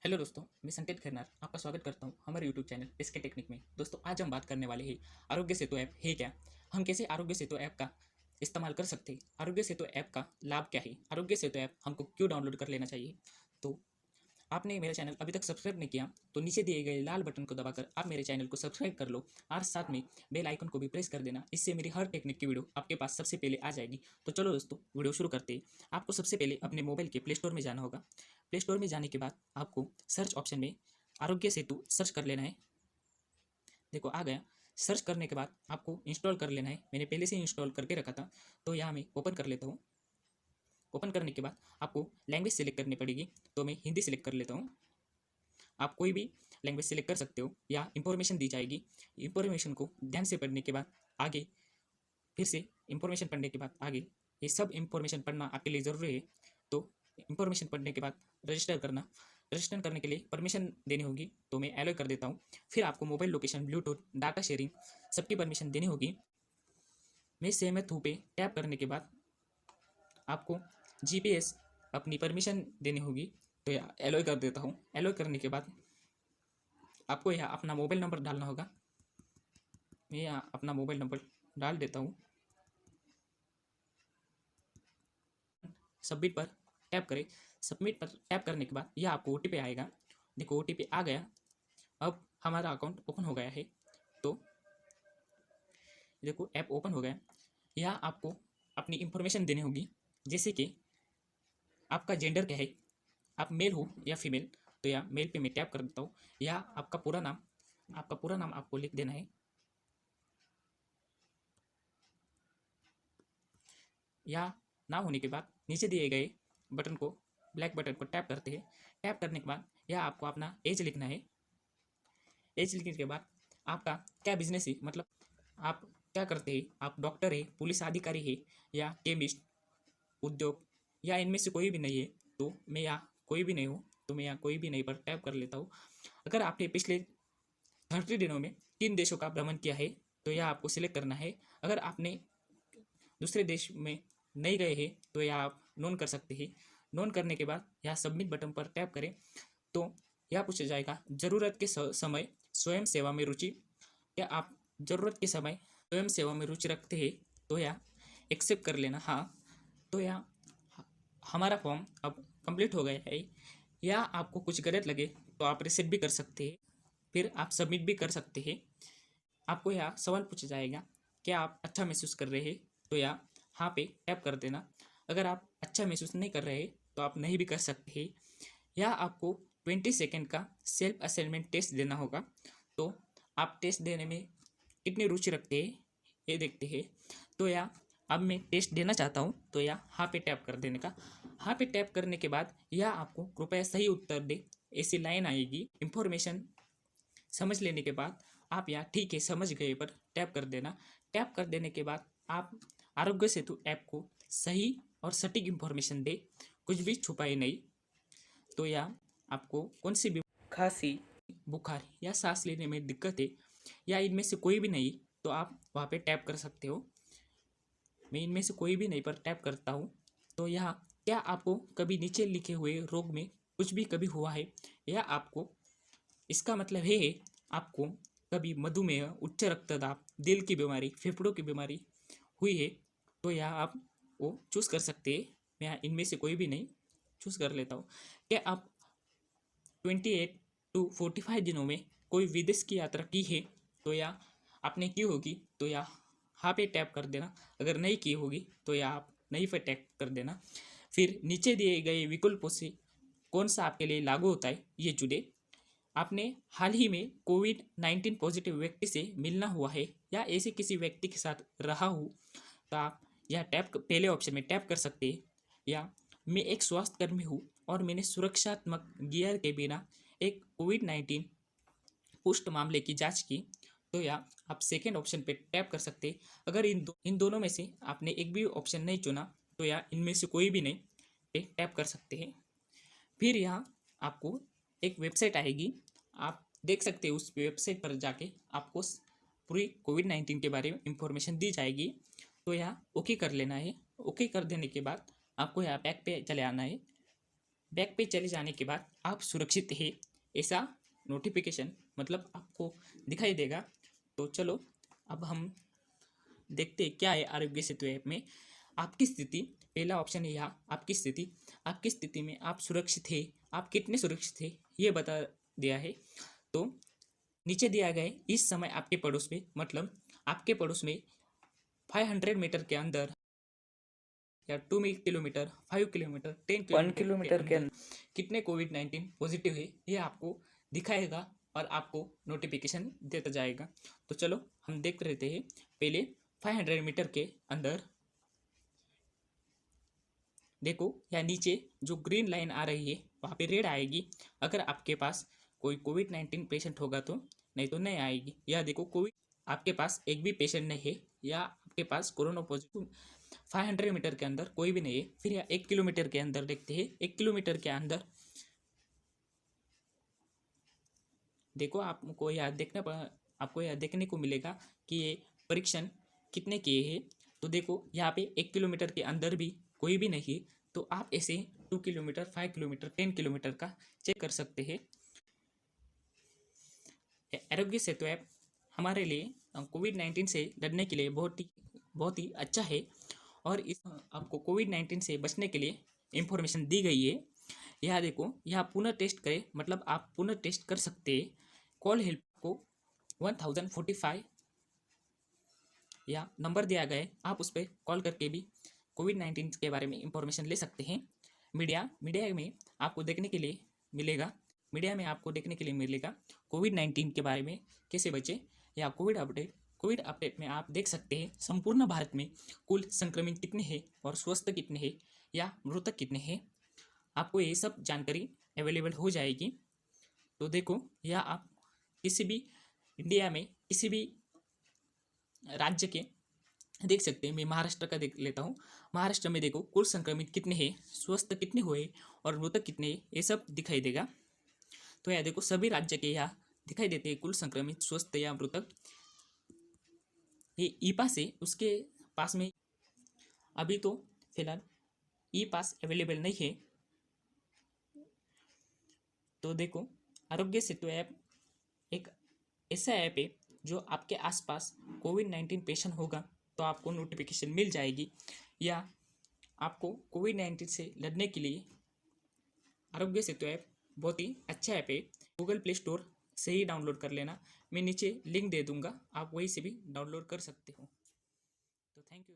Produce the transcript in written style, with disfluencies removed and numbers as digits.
Hello दोस्तों, मैं संकेत खन्नार आपका स्वागत करता हूं हमारे यूट्यूब चैनल एसके टेक्निक में। दोस्तों, आज हम बात करने वाले हैं आरोग्य सेतु ऐप है क्या। हम कैसे आरोग्य सेतु ऐप का इस्तेमाल कर सकते हैं, आरोग्य सेतु ऐप का लाभ क्या है, आरोग्य सेतु ऐप हमको क्यों डाउनलोड कर लेना चाहिए। तो आपने मेरा चैनल अभी तक सब्सक्राइब नहीं किया तो नीचे दिए गए लाल बटन को दबाकर आप मेरे चैनल को सब्सक्राइब कर लो और साथ में बेल आइकन को भी प्रेस कर देना। इससे मेरी हर टेक्निक की वीडियो आपके पास सबसे पहले आ जाएगी। तो चलो दोस्तों, वीडियो शुरू करते हैं। आपको सबसे पहले अपने मोबाइल के प्ले स्टोर में जाना होगा। प्ले स्टोर में जाने के बाद आपको सर्च ऑप्शन में आरोग्य सेतु सर्च कर लेना है। देखो आ गया। सर्च करने के बाद आपको इंस्टॉल कर लेना है। मैंने पहले से इंस्टॉल करके रखा था, तो यहाँ मैं ओपन कर लेता हूँ। ओपन करने के बाद आपको लैंग्वेज सेलेक्ट करनी पड़ेगी, तो मैं हिंदी सेलेक्ट कर लेता हूँ। आप कोई भी लैंग्वेज सेलेक्ट कर सकते हो या इंफॉर्मेशन दी जाएगी। इंफॉर्मेशन को ध्यान से पढ़ने के बाद आगे फिर से इंफॉर्मेशन पढ़ने के बाद आगे ये सब इंफॉर्मेशन पढ़ना आपके लिए ज़रूरी है। तो इंफॉर्मेशन पढ़ने के बाद रजिस्टर करना। रजिस्टर करने के लिए परमिशन देनी होगी, तो मैं एलो कर देता हूँ। फिर आपको mobile location, Bluetooth, data sharing सबकी परमिशन देनी होगी। मैं सहमत हूँ पे टैप करने के बाद आपको जीपीएस अपनी परमिशन देनी होगी, तो एलो कर देता हूँ। एलो करने के बाद आपको यहाँ अपना मोबाइल नंबर डालना होगा। मैं यहाँ अपना मोबाइल नंबर डाल देता हूँ। सबमिट पर टैप करें। सबमिट पर टैप करने के बाद यह आपको ओटीपी आएगा। देखो ओटीपी आ गया। अब हमारा अकाउंट ओपन हो गया है। तो देखो ऐप ओपन हो गया। यहाँ आपको अपनी इंफॉर्मेशन देनी होगी, जैसे कि आपका जेंडर क्या है, आप मेल हो या फीमेल। तो यहाँ मेल पे मैं टैप कर देता हूँ। या आपका पूरा नाम आपको लिख देना है। या नाम होने के बाद नीचे दिए गए बटन को, ब्लैक बटन को टैप करते हैं। टैप करने के बाद यह आपको अपना एज लिखना है। एज लिखने के बाद आपका क्या बिजनेस है, मतलब आप क्या करते हैं, आप डॉक्टर है, पुलिस अधिकारी है या केमिस्ट, उद्योग, या इनमें से कोई भी नहीं है। तो मैं यहाँ कोई भी नहीं हूँ, तो मैं यहाँ कोई भी नहीं पर टैप कर लेता हूँ। अगर आपने पिछले 30 दिनों में 3 देशों का भ्रमण किया है तो यह आपको सिलेक्ट करना है। अगर आपने दूसरे देश में नहीं गए हैं तो यह आप नोन कर सकते हैं। नोन करने के बाद यहाँ सबमिट बटन पर टैप करें तो यह पूछा जाएगा ज़रूरत के समय स्वयं सेवा में रुचि। क्या आप ज़रूरत के समय स्वयं सेवा में रुचि रखते हैं, तो यह एक्सेप्ट कर लेना हाँ। तो यह हमारा फॉर्म अब कंप्लीट हो गया है। या आपको कुछ गलत लगे तो आप रिसेट भी कर सकते हैं, फिर आप सबमिट भी कर सकते हैं। आपको यहाँ सवाल पूछा जाएगा क्या आप अच्छा महसूस कर रहे हैं, तो यहाँ हाँ पे टैप कर देना। अगर आप अच्छा महसूस नहीं कर रहे तो आप नहीं भी कर सकते हैं। या आपको 20 सेकेंड का सेल्फ असेसमेंट टेस्ट देना होगा। तो आप टेस्ट देने में कितनी रुचि रखते हैं ये देखते हैं। तो या अब मैं टेस्ट देना चाहता हूँ, तो या हाँ पे टैप कर देने का। हाँ पे टैप करने के बाद यह आपको कृपया सही उत्तर दे ऐसी लाइन आएगी। इंफॉर्मेशन समझ लेने के बाद आप यहाँ ठीक है समझ गए पर टैप कर देना। टैप कर देने के बाद आप आरोग्य सेतु ऐप को सही और सटीक इंफॉर्मेशन दे, कुछ भी छुपाए नहीं। तो या आपको कौन सी भी खांसी, बुखार या सांस लेने में दिक्कत है या इनमें से कोई भी नहीं, तो आप वहाँ पे टैप कर सकते हो। मैं इनमें से कोई भी नहीं पर टैप करता हूँ। तो यहाँ क्या आपको कभी नीचे लिखे हुए रोग में कुछ भी कभी हुआ है, या आपको इसका मतलब ये है आपको कभी मधुमेह, उच्च रक्तदाब, दिल की बीमारी, फेफड़ों की बीमारी हुई है, तो यह आप वो चूज़ कर सकते हैं। मैं यहाँ इनमें से कोई भी नहीं चूज़ कर लेता हूँ। क्या आप 28 to 45 दिनों में कोई विदेश की यात्रा की है, तो या आपने की होगी, तो या हाँ पे टैप कर देना। अगर नहीं की होगी तो या आप नहीं पे टैप कर देना। फिर नीचे दिए गए विकल्पों से कौन सा आपके लिए लागू होता है ये चुने। आपने हाल ही में कोविड-19 पॉजिटिव व्यक्ति से मिलना हुआ है या ऐसे किसी व्यक्ति के साथ रहा हो, तो आप यह टैप पहले ऑप्शन में टैप कर सकते हैं। या मैं एक स्वास्थ्यकर्मी हूँ और मैंने सुरक्षात्मक गियर के बिना एक कोविड-19 पुष्ट मामले की जांच की, तो या आप सेकेंड ऑप्शन पे टैप कर सकते हैं। अगर इन दोनों में से आपने एक भी ऑप्शन नहीं चुना, तो या इनमें से कोई भी नहीं पे टैप कर सकते हैं। फिर यहाँ आपको एक वेबसाइट आएगी, आप देख सकते हैं। उस वेबसाइट पर जाके आपको पूरी कोविड-19 के बारे में इंफॉर्मेशन दी जाएगी। तो यहाँ ओके कर लेना है। ओके कर देने के बाद आपको यहाँ बैक पे चले आना है। बैक पे चले जाने के बाद आप सुरक्षित है ऐसा नोटिफिकेशन मतलब आपको दिखाई देगा। तो चलो अब हम देखते हैं क्या है आरोग्य सेतु ऐप में आपकी स्थिति। पहला ऑप्शन है यहाँ आपकी स्थिति। आपकी स्थिति में आप सुरक्षित है, आप कितने सुरक्षित है ये बता दिया है। तो नीचे दिया गया है इस समय आपके पड़ोस में, मतलब आपके पड़ोस में 500 मीटर के अंदर या 2 किलोमीटर, 5 किलोमीटर, 10 1 किलोमीटर के किलोमीटर के अंदर कितने कोविड-19 पॉजिटिव है ये आपको दिखाएगा और आपको नोटिफिकेशन देता जाएगा। तो चलो हम देख रहते हैं। पहले 500 मीटर के अंदर देखो या नीचे जो ग्रीन लाइन आ रही है वहाँ पे रेड आएगी अगर आपके पास कोई कोविड-19 पेशेंट होगा तो, नहीं तो नहीं आएगी। या देखो कोविड आपके पास एक भी पेशेंट नहीं है या आपके पास कोरोना पॉजिटिव 500 मीटर के अंदर कोई भी नहीं है। फिर या 1 किलोमीटर के अंदर देखते हैं। 1 किलोमीटर के अंदर देखो आपको यह देखने को मिलेगा कि ये परीक्षण कितने किए हैं। तो देखो यहाँ पे 1 किलोमीटर के अंदर भी कोई भी नहीं है। तो आप ऐसे 2 किलोमीटर, 5 किलोमीटर, 10 किलोमीटर का चेक कर सकते हैं। आरोग्य सेतु ऐप हमारे लिए कोविड-19 से लड़ने के लिए बहुत ही अच्छा है। और इस आपको कोविड-19 से बचने के लिए इंफॉर्मेशन दी गई है। यहाँ देखो यहाँ पुनः टेस्ट करें, मतलब आप पुनः टेस्ट कर सकते हैं। कॉल हेल्प को 1045 या नंबर दिया गया है, आप उस पर कॉल करके भी कोविड-19 के बारे में इंफॉर्मेशन ले सकते हैं। मीडिया में आपको देखने के लिए मिलेगा कोविड-19 के बारे में कैसे बचे, या कोविड अपडेट में आप देख सकते हैं संपूर्ण भारत में कुल संक्रमित कितने हैं और स्वस्थ कितने हैं या मृतक कितने हैं। आपको ये सब जानकारी अवेलेबल हो जाएगी। तो देखो या आप किसी भी इंडिया में किसी भी राज्य के देख सकते हैं। मैं महाराष्ट्र का देख लेता हूँ। महाराष्ट्र में देखो कुल संक्रमित कितने हैं, स्वस्थ कितने हुए और मृतक कितने हैं, ये सब दिखाई देगा। तो यह देखो सभी राज्य के यहाँ दिखाई देते हैं कुल संक्रमित, स्वस्थ या मृतक। ये ई पास है, उसके पास में अभी तो फिलहाल ई पास अवेलेबल नहीं है। तो देखो आरोग्य सेतु ऐप एक ऐसा ऐप है जो आपके आसपास कोविड-19 पेशेंट होगा तो आपको नोटिफिकेशन मिल जाएगी। या आपको कोविड-19 से लड़ने के लिए आरोग्य सेतु ऐप बहुत ही अच्छा ऐप है। गूगल प्ले स्टोर से ही डाउनलोड कर लेना। मैं नीचे लिंक दे दूंगा, आप वहीं से भी डाउनलोड कर सकते हो। तो थैंक यू।